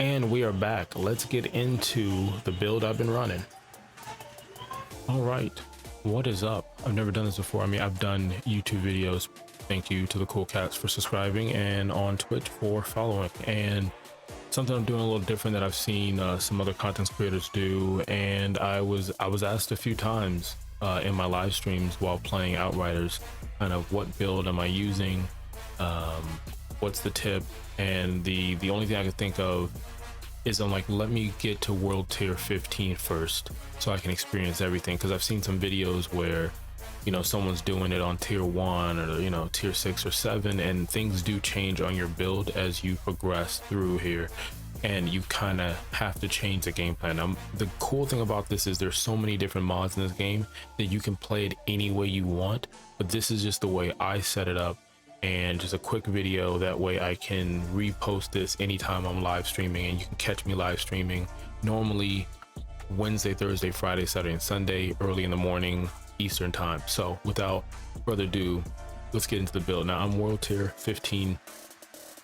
And we are back. Let's get into the build I've been running. All right, what is up? I've never done this before. I mean, I've done YouTube videos. Thank you to the cool cats for subscribing, and on Twitch for following. And something I'm doing a little different that I've seen some other content creators do. And I was asked a few times in my live streams while playing Outriders, kind of what build am I using? What's the tip? And the only thing I could think of is I'm like, let me get to world tier 15 first so I can experience everything, because I've seen some videos where, you know, someone's doing it on tier 1 or, you know, tier 6 or 7, and things do change on your build as you progress through here, and you kind of have to change the game plan. The cool thing about this is there's so many different mods in this game that you can play it any way you want, but this is just the way I set it up. And just a quick video, that way I can repost this anytime I'm live streaming, and you can catch me live streaming normally Wednesday, Thursday, Friday, Saturday, and Sunday, early in the morning Eastern time. So without further ado, let's get into the build. Now I'm world tier 15.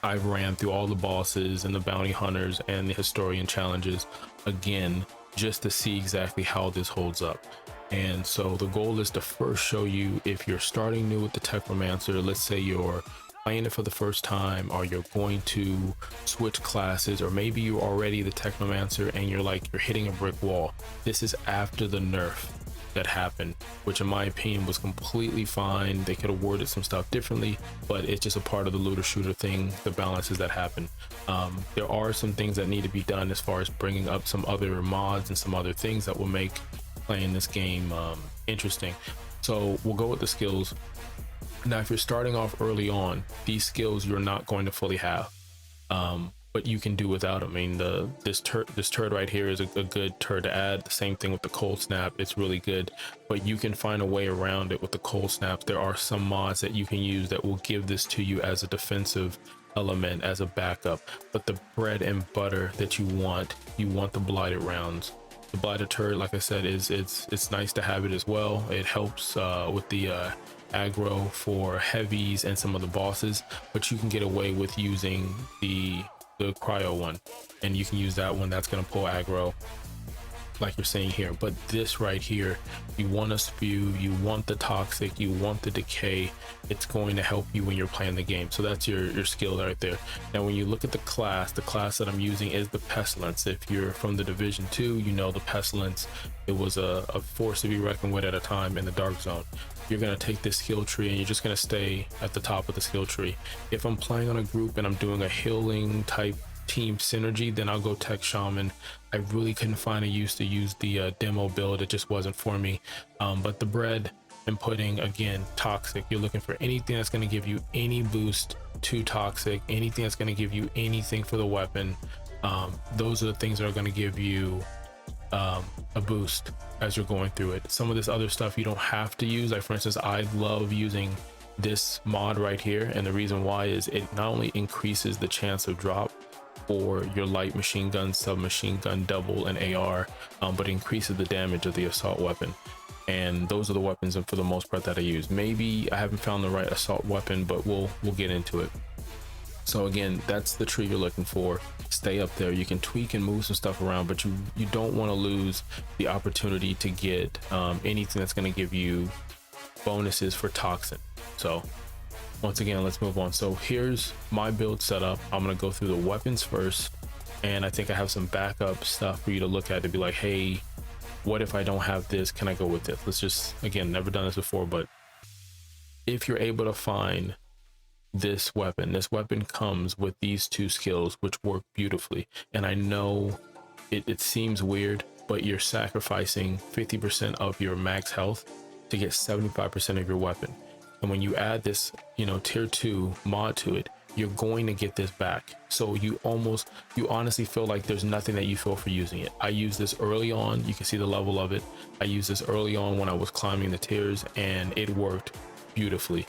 I've ran through all the bosses and the bounty hunters and the historian challenges again, just to see exactly how this holds up. And so the goal is to first show you, if you're starting new with the Technomancer, let's say you're playing it for the first time, or you're going to switch classes, or maybe you're already the Technomancer and you're hitting a brick wall. This is after the nerf that happened, which in my opinion was completely fine. They could have worded some stuff differently, but it's just a part of the looter shooter thing, the balances that happen. There are some things that need to be done as far as bringing up some other mods and some other things that will make playing this game interesting. So we'll go with the skills. Now if you're starting off early on, these skills you're not going to fully have, but you can do without them. I mean, this turret right here is a good turret to add. The same thing with the cold snap, it's really good, but you can find a way around it with the cold snaps. There are some mods that you can use that will give this to you as a defensive element, as a backup. But the bread and butter that you want the blighted rounds. The blighted turret, like I said, it's nice to have it as well. It helps with the aggro for heavies and some of the bosses, but you can get away with using the cryo one, and you can use that one. That's going to pull aggro like you're saying here. But this right here, you want to spew, you want the toxic, you want the decay. It's going to help you when you're playing the game. So that's your skill right there. Now when you look at the class that I'm using is the pestilence. If you're from the division 2, you know the pestilence, it was a force to be reckoned with at a time in the dark zone. You're going to take this skill tree and you're just going to stay at the top of the skill tree. If I'm playing on a group and I'm doing a healing type team synergy, then I'll go tech shaman. I really couldn't find a use to use the demo build. It just wasn't for me. But the bread and pudding, again, toxic. You're looking for anything that's going to give you any boost to toxic, anything that's going to give you anything for the weapon. Those are the things that are going to give you a boost as you're going through it. Some of this other stuff you don't have to use. Like for instance, I love using this mod right here, and the reason why is it not only increases the chance of drop for your light machine gun, submachine gun, double, and AR, but increases the damage of the assault weapon. And those are the weapons, and for the most part, that I use. Maybe I haven't found the right assault weapon, but we'll get into it. So again, that's the tree you're looking for. Stay up there. You can tweak and move some stuff around, but you don't want to lose the opportunity to get anything that's going to give you bonuses for toxin. So once again, let's move on. So here's my build setup. I'm going to go through the weapons first, and I think I have some backup stuff for you to look at to be like, hey, what if I don't have this? Can I go with this? Let's just, again, never done this before, but if you're able to find this weapon comes with these two skills, which work beautifully. And I know it seems weird, but you're sacrificing 50% of your max health to get 75% of your weapon. And when you add this, you know, tier 2 mod to it, you're going to get this back. So you honestly feel like there's nothing that you feel for using it. I used this early on. You can see the level of it. I used this early on when I was climbing the tiers, and it worked beautifully.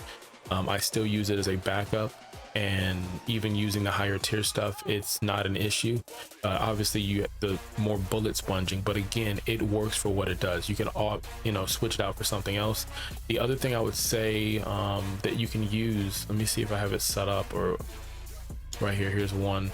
I still use it as a backup, and even using the higher tier stuff, it's not an issue. Obviously you have the more bullet sponging, but again, it works for what it does. You can all, you know, switch it out for something else. The other thing I would say that you can use, let me see if I have it set up, or right here, here's one.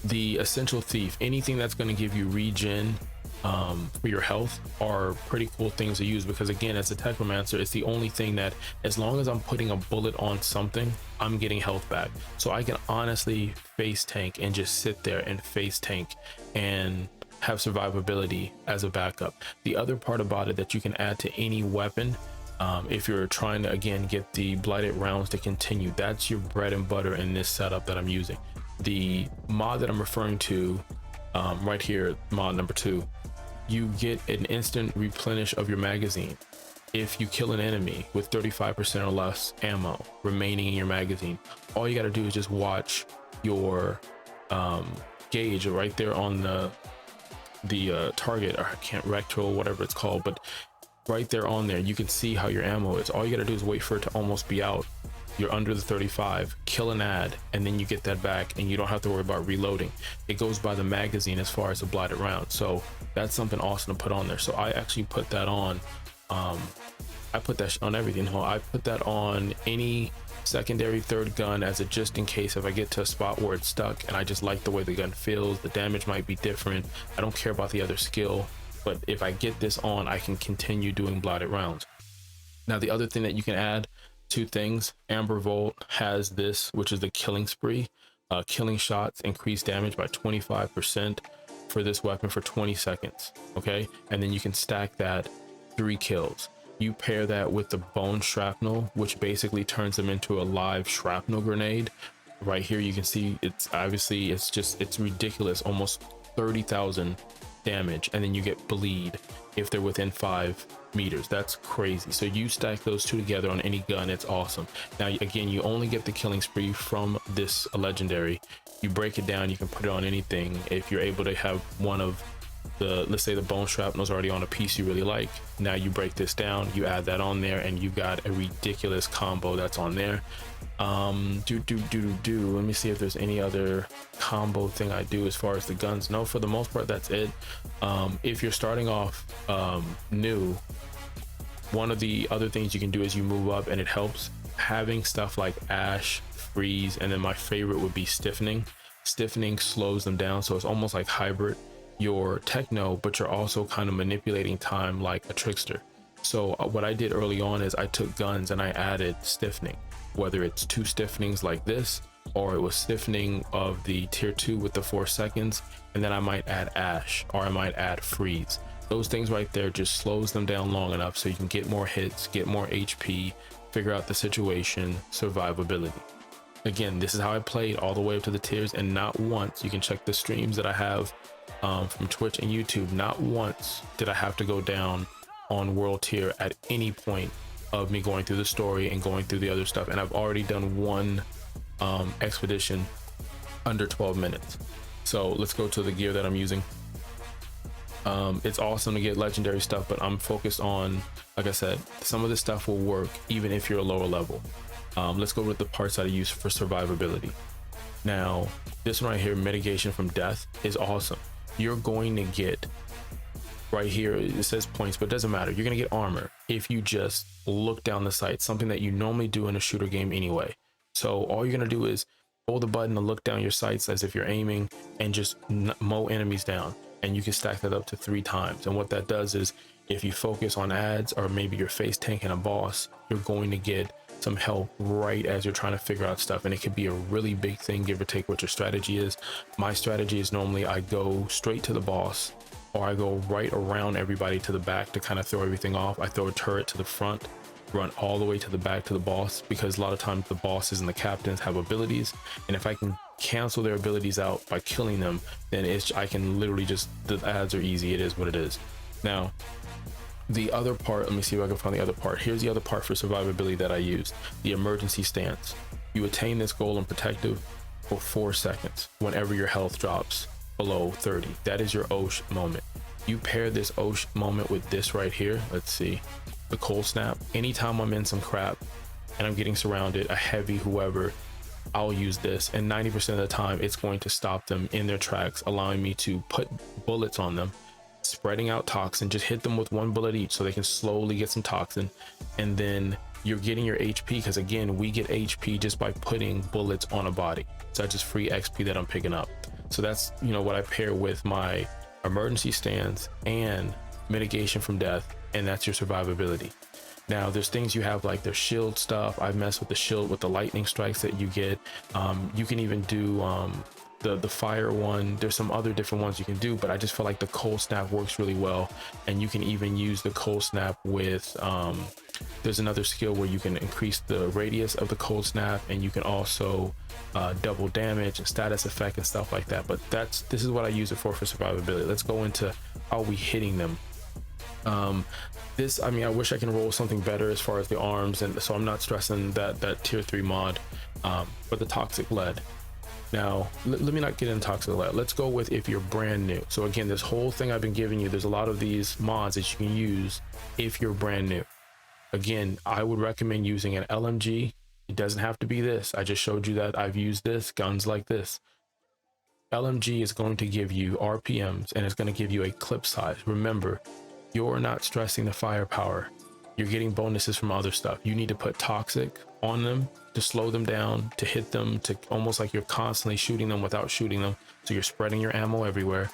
The Essential Thief, anything that's going to give you regen for your health, are pretty cool things to use, because again, as a Technomancer, it's the only thing that, as long as I'm putting a bullet on something, I'm getting health back. So I can honestly face tank and just sit there and face tank and have survivability as a backup. The other part about it that you can add to any weapon, if you're trying to again get the blighted rounds to continue, that's your bread and butter in this setup that I'm using. The mod that I'm referring to right here, mod number 2, you get an instant replenish of your magazine if you kill an enemy with 35% or less ammo remaining in your magazine. All you got to do is just watch your gauge right there on the target, or I can't rectal, whatever it's called, but right there on there you can see how your ammo is. All you got to do is wait for it to almost be out. You're under the 35, kill an ad, and then you get that back, and you don't have to worry about reloading. It goes by the magazine as far as the blighted round. So that's something awesome to put on there. So I actually put that on. I put that on everything. I put that on any secondary third gun as a just in case if I get to a spot where it's stuck and I just like the way the gun feels. The damage might be different. I don't care about the other skill, but if I get this on, I can continue doing blighted rounds. Now the other thing that you can add, 2 things. Amber Volt has this, which is the killing spree. Killing shots increase damage by 25% for this weapon for 20 seconds. Okay, and then you can stack that 3 kills. You pair that with the bone shrapnel, which basically turns them into a live shrapnel grenade. Right here you can see it's obviously it's ridiculous, almost 30,000 damage, and then you get bleed if they're within 5 meters. That's crazy. So you stack those 2 together on any gun, it's awesome. Now again, you only get the killing spree from this legendary. You break it down, you can put it on anything. If you're able to have one of the, let's say the bone shrapnel's already on a piece you really like, now you break this down, you add that on there, and you got a ridiculous combo that's on there. Let me see if there's any other combo thing I do as far as the guns. No, for the most part that's it. If you're starting off new, one of the other things you can do is you move up, and it helps having stuff like ash, freeze, and then my favorite would be stiffening. Stiffening slows them down, so it's almost like hybrid. You're techno, but you're also kind of manipulating time like a trickster. So what I did early on is I took guns and I added stiffening, whether it's 2 stiffenings like this, or it was stiffening of the tier 2 with the 4 seconds, and then I might add ash, or I might add freeze. Those things right there just slows them down long enough so you can get more hits, get more HP, figure out the situation, survivability. Again, this is how I played all the way up to the tiers, and not once, you can check the streams that I have from Twitch and YouTube, not once did I have to go down on world tier at any point of me going through the story and going through the other stuff. And I've already done 1 expedition under 12 minutes. So let's go to the gear that I'm using. It's awesome to get legendary stuff, but I'm focused on, like I said, some of this stuff will work even if you're a lower level. Let's go with the parts that I use for survivability. Now this one right here, mitigation from death, is awesome. You're going to get right here, it says points, but it doesn't matter. You're gonna get armor if you just look down the sight, something that you normally do in a shooter game anyway. So all you're gonna do is hold the button to look down your sights as if you're aiming, and just mow enemies down, and you can stack that up to 3 times. And what that does is, if you focus on ads, or maybe you're face tanking a boss, you're going to get some help right as you're trying to figure out stuff. And it could be a really big thing, give or take what your strategy is. My strategy is normally I go straight to the boss, or I go right around everybody to the back to kind of throw everything off. I throw a turret to the front, run all the way to the back to the boss, because a lot of times the bosses and the captains have abilities, and if I can cancel their abilities out by killing them, then I can literally just, the ads are easy. It is what it is. Now the other part, let me see if I can find the other part. Here's the other part for survivability that I used, the emergency stance. You attain this goal in protective for 4 seconds whenever your health drops below 30. That is your Osh moment. You pair this Osh moment with this right here. Let's see, the cold snap. Anytime I'm in some crap and I'm getting surrounded, a heavy, whoever, I'll use this, and 90% of the time it's going to stop them in their tracks, allowing me to put bullets on them, spreading out toxin. Just hit them with 1 bullet each so they can slowly get some toxin, and then you're getting your HP, because again, we get HP just by putting bullets on a body. So that's just free XP that I'm picking up. So that's, you know, what I pair with my emergency stance and mitigation from death, and that's your survivability. Now there's things you have like their shield stuff. I've messed with the shield with the lightning strikes that you get. You can even do the fire one. There's some other different ones you can do, but I just feel like the cold snap works really well. And you can even use the cold snap with there's another skill where you can increase the radius of the cold snap, and you can also double damage and status effect and stuff like that. But this is what I use it for survivability. Let's go into how we hitting them. I mean, I wish I can roll something better as far as the arms, and so I'm not stressing that tier 3 mod, but the toxic lead. Now let me not get into toxic lead. Let's go with if you're brand new. So again, this whole thing I've been giving you, there's a lot of these mods that you can use if you're brand new. Again, I would recommend using an LMG. It doesn't have to be this. I just showed you that I've used this, guns like this. LMG is going to give you RPMs, and it's going to give you a clip size. Remember, you're not stressing the firepower. You're getting bonuses from other stuff. You need to put toxic on them to slow them down, to hit them, to almost like you're constantly shooting them without shooting them. So you're spreading your ammo everywhere.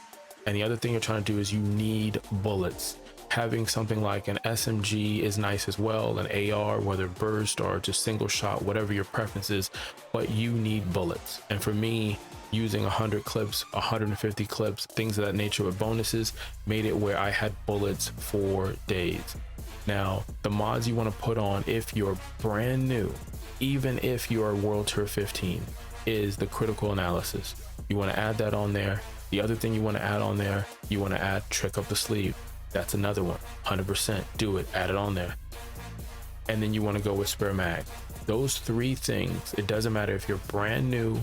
And the other thing you're trying to do is you need bullets. Having something like an SMG is nice as well, an AR, whether burst or just single shot, whatever your preference is, but you need bullets. And for me, using 100 clips, 150 clips, things of that nature with bonuses made it where I had bullets for days. Now, the mods you want to put on if you're brand new, even if you're World Tier 15, is the critical analysis. You want to add that on there. The other thing you want to add on there, you want to add trick up the sleeve. That's another one. 100% do it, add it on there. And then you want to go with spare mag. Those 3 things, it doesn't matter if you're brand new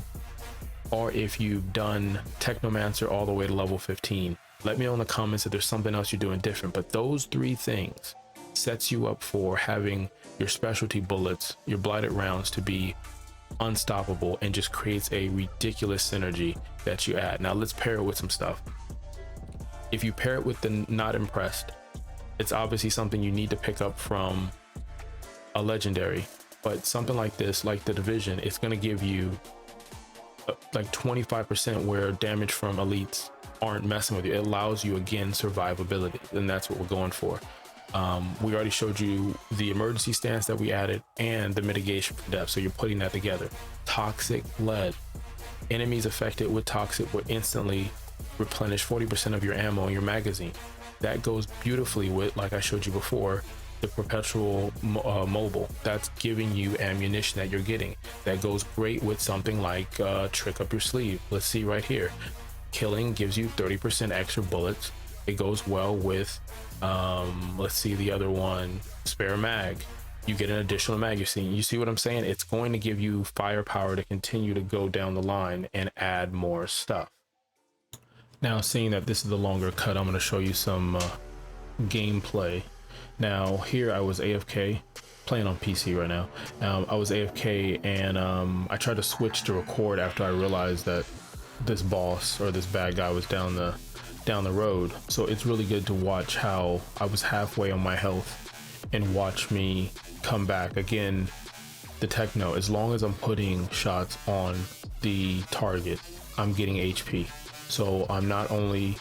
or if you've done Technomancer all the way to level 15. Let me know in the comments if there's something else you're doing different, but those 3 things sets you up for having your specialty bullets, your blighted rounds, to be unstoppable, and just creates a ridiculous synergy that you add. Now let's pair it with some stuff. If you pair it with the not impressed, it's obviously something you need to pick up from a legendary, but something like this, like the Division, it's going to give you like 25% where damage from elites aren't messing with you. It allows you, again, survivability, and that's what we're going for. We already showed you the emergency stance that we added and the mitigation from death, so you're putting that together. Toxic lead. Enemies affected with toxic will instantly replenish 40% of your ammo in your magazine. That goes beautifully with, like I showed you before, the perpetual mobile. That's giving you ammunition that you're getting. That goes great with something like trick up your sleeve. Let's see right here. Killing gives you 30% extra bullets. It goes well with let's see the other one, spare mag. You get an additional magazine. You see what I'm saying? It's going to give you firepower to continue to go down the line and add more stuff. Now, seeing that this is the longer cut, I'm going to show you some gameplay. Now here I was AFK, playing on PC right now. I was AFK, and I tried to switch to record after I realized that this boss or this bad guy was down the road. So it's really good to watch how I was halfway on my health and watch me come back. Again, the techno, as long as I'm putting shots on the target, I'm getting HP. So I'm not only,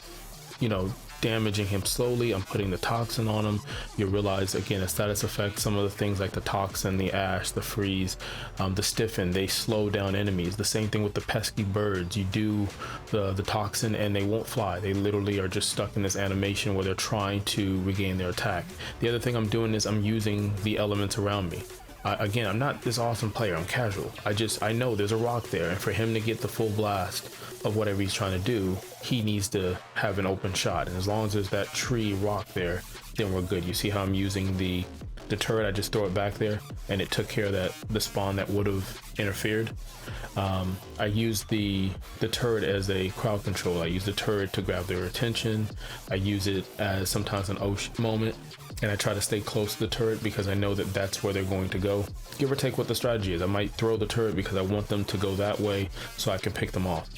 you know, damaging him slowly, I'm putting the toxin on him. You realize, again, a status effect, some of the things like the toxin, the ash, the freeze, the stiffen, they slow down enemies. The same thing with the pesky birds. You do the toxin and they won't fly. They literally are just stuck in this animation where they're trying to regain their attack. The other thing I'm doing is I'm using the elements around me. Again, I'm not this awesome player, I'm casual. I know there's a rock there, and for him to get the full blast of whatever he's trying to do, he needs to have an open shot. And as long as there's that tree rock there, then we're good. You see how I'm using the turret? I just throw it back there and it took care of the spawn that would have interfered. I use the turret as a crowd control. I use the turret to grab their attention. I use it as sometimes an oh shit moment, and I try to stay close to the turret because I know that that's where they're going to go. Give or take what the strategy is. I might throw the turret because I want them to go that way so I can pick them off.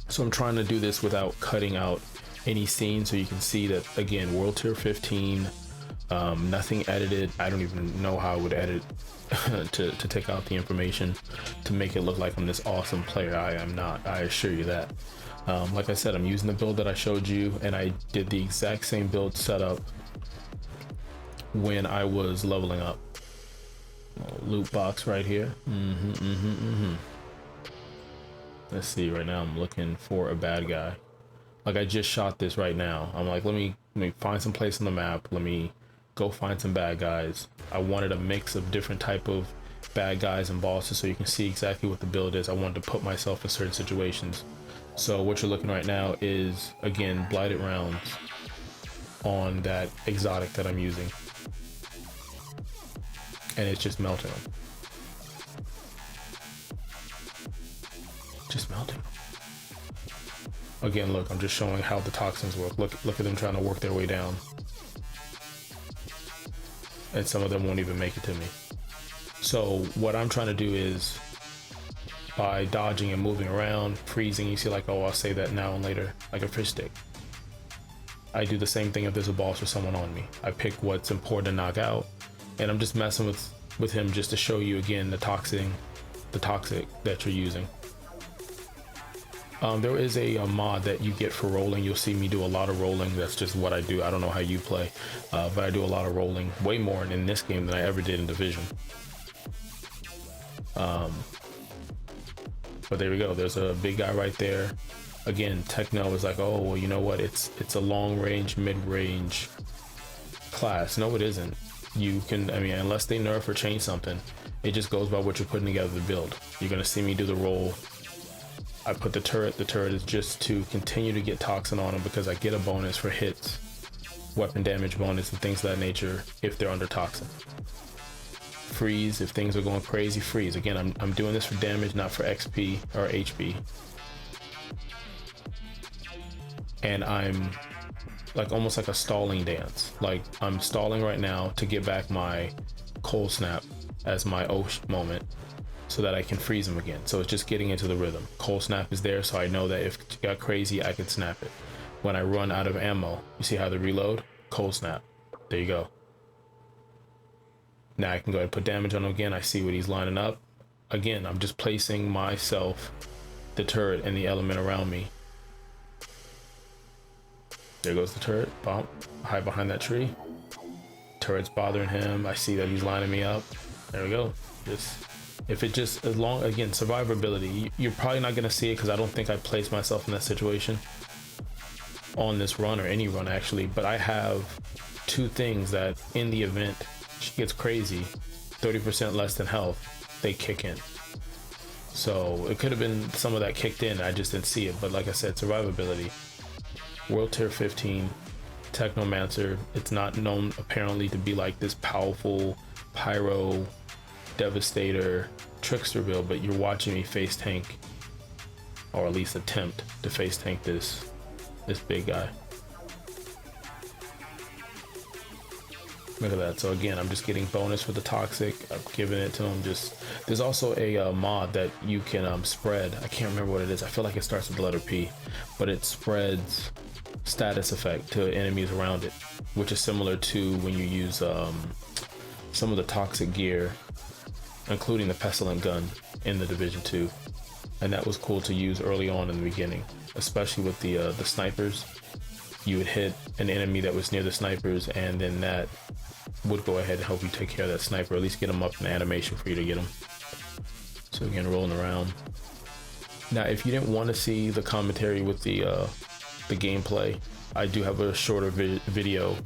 So I'm trying to do this without cutting out any scene, so you can see that, again, World Tier 15, nothing edited. I don't even know how I would edit to take out the information to make it look like I'm this awesome player. I am not, I assure you that. Like I said, I'm using the build that I showed you, and I did the exact same build setup when I was leveling up. Loot box right here. Let's see. Right now I'm looking for a bad guy. Like, I just shot this right now. I'm like, let me find some place on the map. Let me go find some bad guys. I wanted a mix of different type of bad guys and bosses so you can see exactly what the build is. I wanted to put myself in certain situations. So what you're looking right now is, again, blighted rounds on that exotic that I'm using. And it's just melting them. Just melting them. Again, look, I'm just showing how the toxins work. Look at them trying to work their way down. And some of them won't even make it to me. So what I'm trying to do is, by dodging and moving around, freezing, you see like, oh, I'll say that now and later, like a fish stick. I do the same thing if there's a boss or someone on me. I pick what's important to knock out, and I'm just messing with him just to show you again the toxic that you're using. There is a mod that you get for rolling. You'll see me do a lot of rolling. That's just what I do. I don't know how you play, but I do a lot of rolling, way more in this game than I ever did in Division. But there we go. There's a big guy right there. Again, Techno is like, oh, well, you know what? It's a long range, mid range class. No, it isn't. You can, I mean, unless they nerf or change something, it just goes by what you're putting together to build. You're gonna see me do the roll. I put the turret. The turret is just to continue to get toxin on them because I get a bonus for hits, weapon damage bonus, and things of that nature if they're under toxin. Freeze, if things are going crazy, freeze. Again, I'm doing this for damage, not for XP or HP. And I'm like almost like a stalling dance. Like, I'm stalling right now to get back my cold snap as my moment, so that I can freeze him again. So it's just getting into the rhythm. Cold snap is there, so I know that if it got crazy, I can snap it. When I run out of ammo, you see how the reload? Cold snap. There you go. Now I can go ahead and put damage on him again. I see what he's lining up. Again, I'm just placing myself, the turret, and the element around me. There goes the turret. Bump. Hide behind that tree. Turret's bothering him. I see that he's lining me up. There we go. If it just, as long, again, survivability, you're probably not going to see it because I don't think I placed myself in that situation on this run, or any run actually, but I have two things that in the event she gets crazy, 30% less than health, they kick in. So it could have been some of that kicked in, I just didn't see it. But like I said, survivability, world tier 15, Technomancer. It's not known apparently to be like this powerful pyro devastator trickster build, but you're watching me face tank, or at least attempt to face tank this big guy. Look at that. So again, I'm just getting bonus for the toxic. I've given it to him. There's also a mod that you can spread. I can't remember what it is. I feel like it starts with the letter P, but it spreads status effect to enemies around it, which is similar to when you use some of the toxic gear, including the pestilent gun in the Division 2. And that was cool to use early on in the beginning, especially with the snipers. You would hit an enemy that was near the snipers, and then that would go ahead and help you take care of that sniper, or at least get them up in animation for you to get them. So again, rolling around. Now, if you didn't want to see the commentary with the gameplay, I do have a shorter video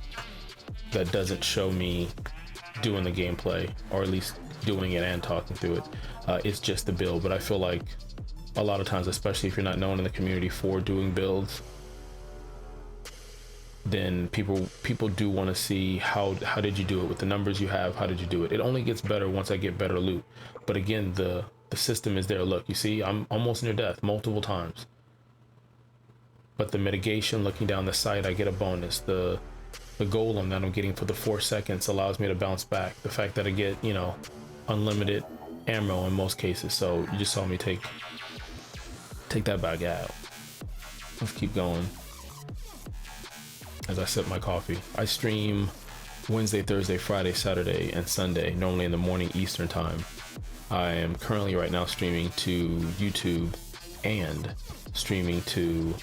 that doesn't show me doing the gameplay, or at least doing it and talking through it. It's just the build, but I feel like a lot of times, especially if you're not known in the community for doing builds, then people do want to see how did you do it with the numbers you have. How did you do it? It only gets better once I get better loot, but again, the system is there. Look, you see, I'm almost near death multiple times, but the mitigation, looking down the sight, I get a bonus. The golem that I'm getting for the 4 seconds allows me to bounce back. The fact that I get, you know, unlimited ammo in most cases. So you just saw me take that bag out. Let's keep going as I sip my coffee. I stream Wednesday, Thursday, Friday, Saturday, and Sunday, normally in the morning Eastern time. I am currently right now streaming to YouTube and streaming to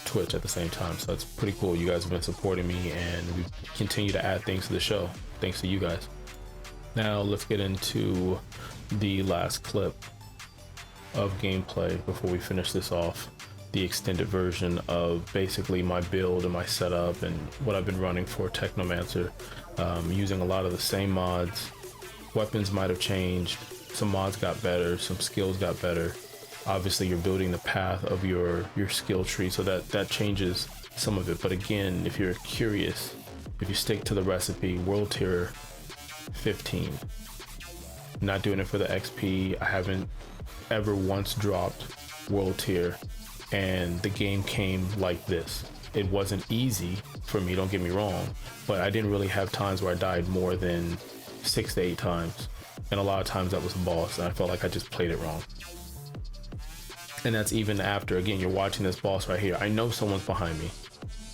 Twitch at the same time. So that's pretty cool. You guys have been supporting me, and we continue to add things to the show thanks to you guys. Now let's get into the last clip of gameplay before we finish this off. The extended version of basically my build and my setup and what I've been running for Technomancer, using a lot of the same mods. Weapons might have changed, some mods got better, some skills got better. Obviously you're building the path of your skill tree, so that changes some of it. But again, if you're curious, if you stick to the recipe, world tier 15, not doing it for the XP. I haven't ever once dropped world tier, and the game came like this. It wasn't easy for me, don't get me wrong, but I didn't really have times where I died more than 6 to 8 times, and a lot of times that was a boss, and I felt like I just played it wrong. And that's even after, again, you're watching this boss right here. I know someone's behind me,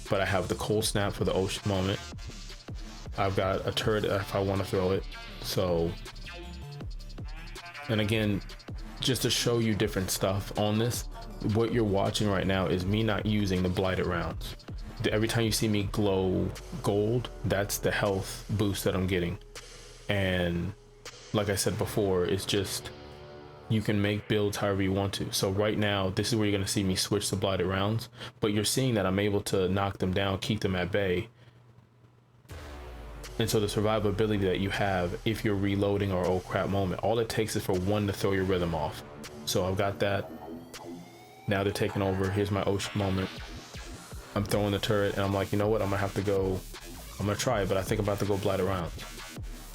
but I have the cold snap for the ocean moment. I've got a turret if I want to throw it. So, and again, just to show you different stuff on this, what you're watching right now is me not using the blighted rounds. Every time you see me glow gold, that's the health boost that I'm getting. And like I said before, it's just, you can make builds however you want to. So right now, this is where you're going to see me switch to blighted rounds, but you're seeing that I'm able to knock them down, keep them at bay. And so the survivability that you have if you're reloading or oh crap moment, all it takes is for one to throw your rhythm off. So I've got that. Now they're taking over. Here's my ocean moment. I'm throwing the turret and I'm like, you know what? I'm gonna have to go, I'm gonna try it, but I think I'm about to go blighted rounds.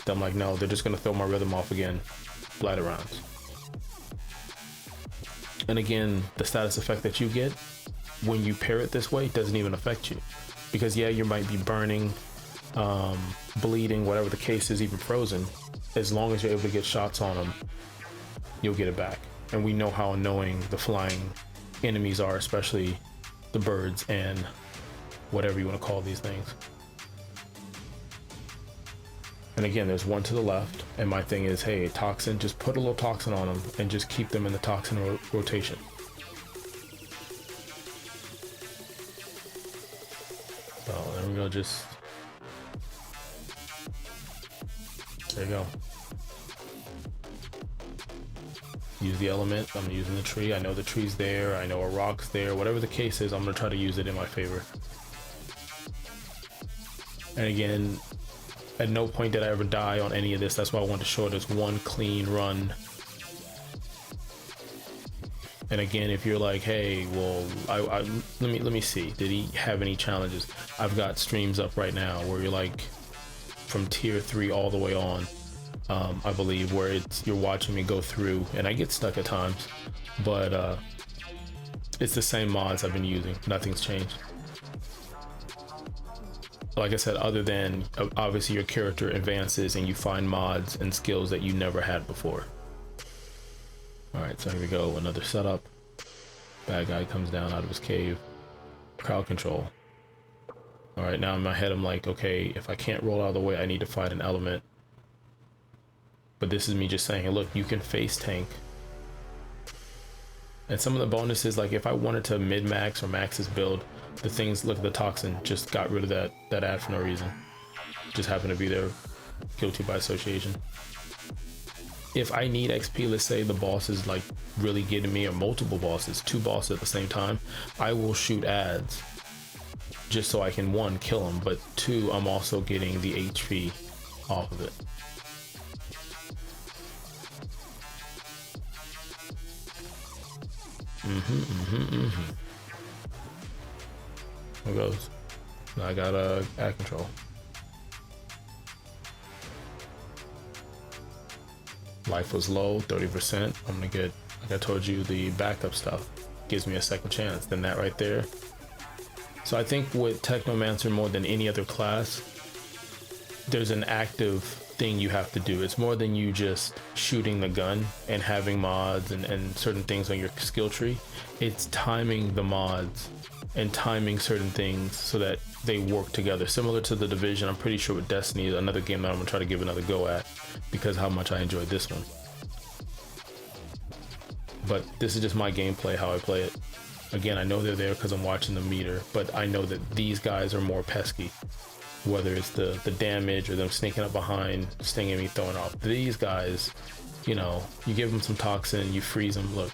Then I'm like, no, they're just gonna throw my rhythm off again. Blighted rounds. And again, the status effect that you get when you pair it this way doesn't even affect you, because yeah, you might be burning, bleeding, whatever the case is, even frozen. As long as you're able to get shots on them, you'll get it back. And we know how annoying the flying enemies are, especially the birds and whatever you want to call these things. And again, there's one to the left, and my thing is, hey, toxin, just put a little toxin on them and just keep them in the toxin rotation. So there we go, just there you go. Use the element. I'm using the tree. I know the tree's there, I know a rock's there, whatever the case is, I'm gonna try to use it in my favor. And again, at no point did I ever die on any of this. That's why I wanted to show it as one clean run. And again, if you're like, hey, well, let me see, did he have any challenges? I've got streams up right now where you're like from tier 3 all the way on, I believe, where you're watching me go through, and I get stuck at times, but it's the same mods I've been using. Nothing's changed. Like I said, other than obviously your character advances and you find mods and skills that you never had before. All right, so here we go, another setup. Bad guy comes down out of his cave. Crowd control. All right, now in my head I'm like, okay, if I can't roll out of the way, I need to fight an element. But this is me just saying, look, you can face tank. And some of the bonuses, like if I wanted to mid-max or max this build, the things, look at the toxin, just got rid of that ad for no reason. Just happened to be there, guilty by association. If I need XP, let's say the boss is like really getting me, or multiple bosses, 2 bosses at the same time, I will shoot ads just so I can, 1, kill them, but 2, I'm also getting the HP off of it. There goes. I got ad control. Life was low, 30%. I'm gonna get, like I told you, the backup stuff gives me a second chance. Then that right there. So I think with Technomancer, more than any other class, there's an active thing you have to do. It's more than you just shooting the gun and having mods and certain things on your skill tree. It's timing the mods and timing certain things so that they work together. Similar to The Division, I'm pretty sure with Destiny, another game that I'm gonna try to give another go at because how much I enjoyed this one. but this is just my gameplay, how I play it. Again, I know they're there because I'm watching the meter, but I know that these guys are more pesky, whether it's the damage or them sneaking up behind, stinging me, throwing off. These guys, you know, you give them some toxin, you freeze them, look,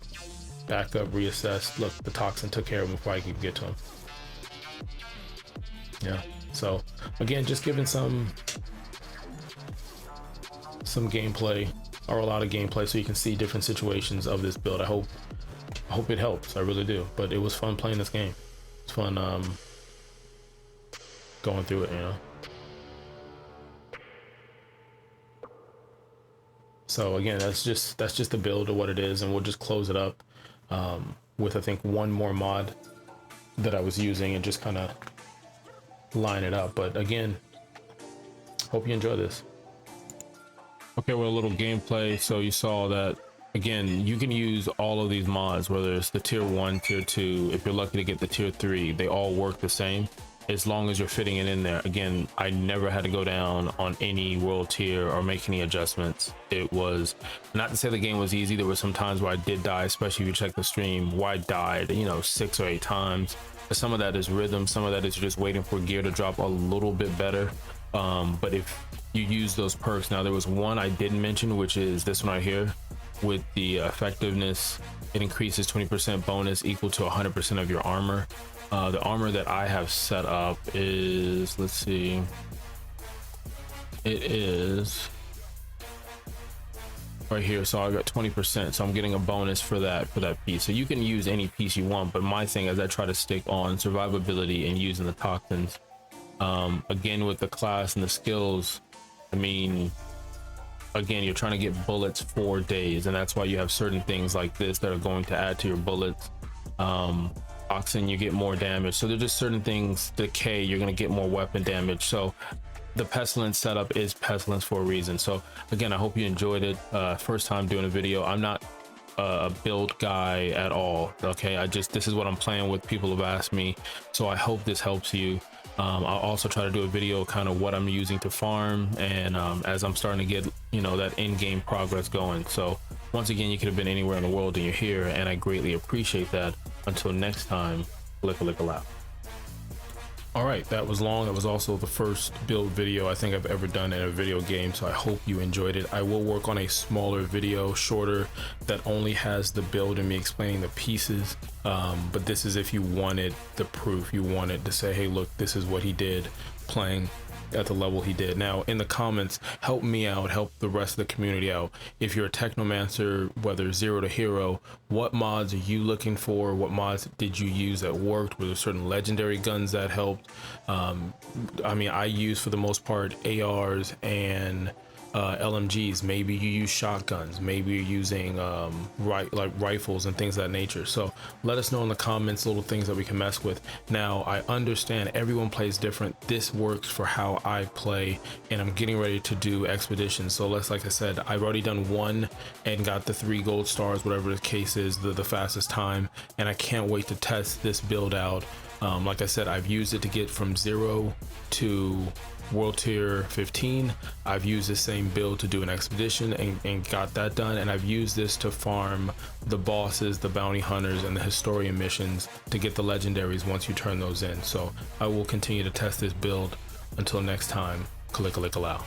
back up, reassess, look, the toxin took care of them before I could get to them. Yeah, so again, just giving some gameplay, or a lot of gameplay, so you can see different situations of this build. I hope it helps, I really do. But it was fun playing this game. It's fun going through it, you know. So again, that's just the build of what it is, and we'll just close it up with I think one more mod that I was using and just kind of line it up. But again, hope you enjoy this. Okay, well, a little gameplay. So you saw that, again, you can use all of these mods, whether it's the tier 1, tier 2, if you're lucky to get the tier 3, they all work the same as long as you're fitting it in there. Again, I never had to go down on any world tier or make any adjustments. It was not to say the game was easy. There were some times where I did die, especially if you check the stream, where I died, you know, 6 or 8 times. But some of that is rhythm, some of that is just waiting for gear to drop a little bit better. But if you use those perks, now there was one I didn't mention, which is this one right here. With the effectiveness, it increases 20% bonus equal to 100% of your armor. The armor that I have set up is, let's see, it is right here. So I got 20%, so I'm getting a bonus for that piece. So you can use any piece you want, but my thing is I try to stick on survivability and using the toxins. Again, with the class and the skills, I mean, again, you're trying to get bullets for days, and that's why you have certain things like this that are going to add to your bullets. Toxin, you get more damage. So there's just certain things. Decay, you're going to get more weapon damage. So the pestilence setup is pestilence for a reason. So again, I hope you enjoyed it. First time doing a video. I'm not a build guy at all. Okay, this is what I'm playing with. People have asked me, so I hope this helps you. I'll also try to do a video kind of what I'm using to farm, and as I'm starting to get, you know, that in-game progress going. So once again, you could have been anywhere in the world and you're here, and I greatly appreciate that. Until next time, lick a lap. All right, that was long. That was also the first build video I think I've ever done in a video game, so I hope you enjoyed it. I will work on a smaller video, shorter, that only has the build and me explaining the pieces, but this is if you wanted the proof, you wanted to say, hey, look, this is what he did playing at the level he did. Now in the comments, help me out, help the rest of the community out. If you're a Technomancer, whether 0 to hero, what mods are you looking for? What mods did you use that worked? Were there certain legendary guns that helped? I mean, I use for the most part ARs and LMGs. Maybe you use shotguns, maybe you're using like rifles and things of that nature. So let us know in the comments little things that we can mess with. Now I understand everyone plays different. This works for how I play, and I'm getting ready to do expeditions. So like I said, I've already done one and got the 3 gold stars, whatever the case is, the fastest time, and I can't wait to test this build out. Like I said, I've used it to get from 0 to world tier 15. I've used the same build to do an expedition and got that done, and I've used this to farm the bosses, the bounty hunters, and the historian missions to get the legendaries once you turn those in. So I will continue to test this build. Until next time, click a lick allow.